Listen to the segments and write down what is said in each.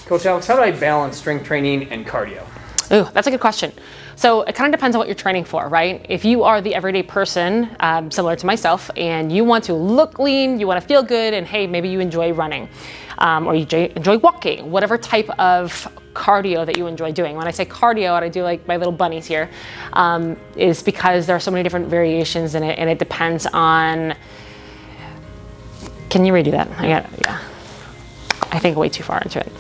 Coach Alex, how do I balance strength training and cardio? Ooh, that's a good question. So it kind of depends on what you're training for, right? If you are the everyday person, similar to myself, and you want to look lean, you want to feel good, and hey, maybe you enjoy running, or you enjoy walking, whatever type of cardio that you enjoy doing. When I say cardio, and I do like my little bunnies here, is because there are so many different variations in it, and it depends on. Can you redo that? Yeah. I think way too far into it.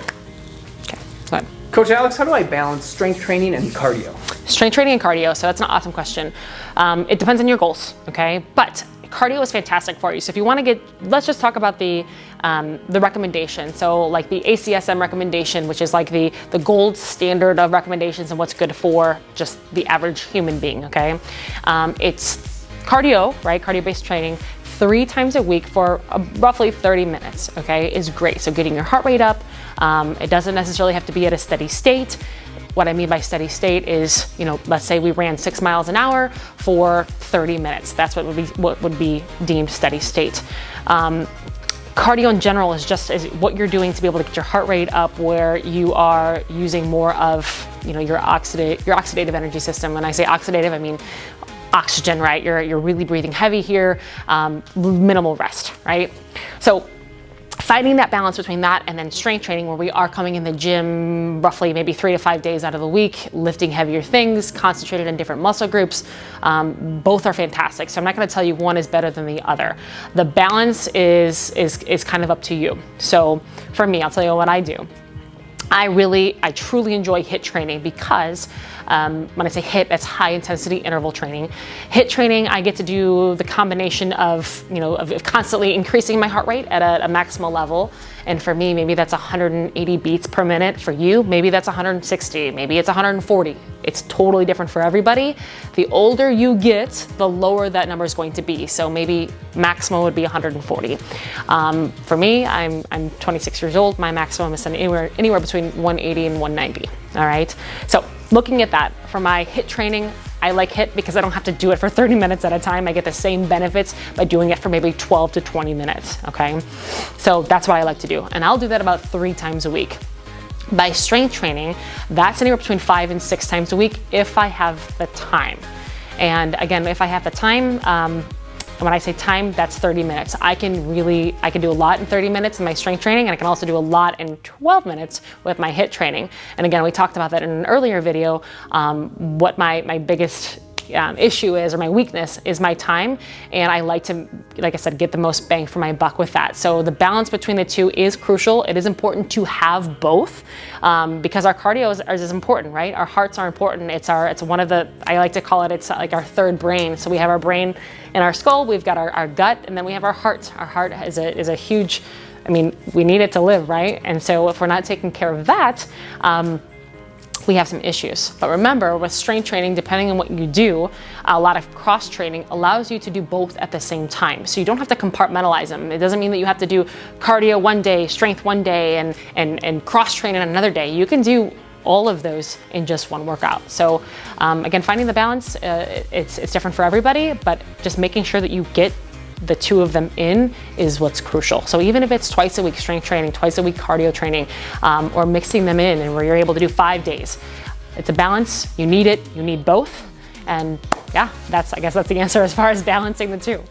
Okay, go ahead. Coach Alex, how do I balance strength training and cardio? Strength training and cardio, so that's an awesome question. It depends on your goals, okay? But cardio is fantastic for you. So if you want to let's just talk about the recommendation. So like the ACSM recommendation, which is like the gold standard of recommendations and what's good for just the average human being, okay? It's cardio, right? Cardio-based training 3 times a week for roughly 30 minutes, okay, is great. So getting your heart rate up, it doesn't necessarily have to be at a steady state. What I mean by steady state is, let's say we ran 6 miles an hour for 30 minutes. That's what would be deemed steady state. Cardio in general is what you're doing to be able to get your heart rate up, where you are using more of, your oxidative energy system. When I say oxidative, I mean oxygen, right? You're really breathing heavy here, minimal rest, right? So finding that balance between that and then strength training, where we are coming in the gym roughly maybe 3 to 5 days out of the week, lifting heavier things, concentrated in different muscle groups, both are fantastic. So I'm not going to tell you one is better than the other. The balance is kind of up to you. So for me, I'll tell you what I do. I truly enjoy HIIT training because when I say HIIT, that's high intensity interval training. HIIT training, I get to do the combination of constantly increasing my heart rate at a maximal level. And for me, maybe that's 180 beats per minute. For you, maybe that's 160, maybe it's 140. It's totally different for everybody. The older you get, the lower that number is going to be. So maybe maximum would be 140. For me, I'm 26 years old. My maximum is anywhere between 180 and 190. All right. So looking at that, for my HIIT training, I like HIIT because I don't have to do it for 30 minutes at a time. I get the same benefits by doing it for maybe 12 to 20 minutes, okay? So that's what I like to do. And I'll do that about 3 times a week. By strength training, that's anywhere between 5 and 6 times a week if I have the time. And again, if I have the time, when I say time, that's 30 minutes. I can do a lot in 30 minutes in my strength training, and I can also do a lot in 12 minutes with my HIIT training. And again, we talked about that in an earlier video, what my biggest issue is, or my weakness is my time, and I like to, like I said, get the most bang for my buck with that. So the balance between the two is crucial. It is important to have both, because our cardio is important, right? Our hearts are important. It's one of the, I like to call it, it's like our third brain. So we have our brain in our skull, we've got our gut, and then we have our heart. Our heart is a huge, we need it to live, right? And so if we're not taking care of that, we have some issues. But remember, with strength training, depending on what you do, a lot of cross training allows you to do both at the same time. So you don't have to compartmentalize them. It doesn't mean that you have to do cardio one day, strength one day, and cross train on another day. You can do all of those in just one workout. So again, finding the balance, it's different for everybody, but just making sure that you get the two of them in is what's crucial. So even if it's twice a week strength training, twice a week cardio training, or mixing them in and where you're able to do 5 days, it's a balance. You need it, you need both. And yeah, I guess that's the answer as far as balancing the two.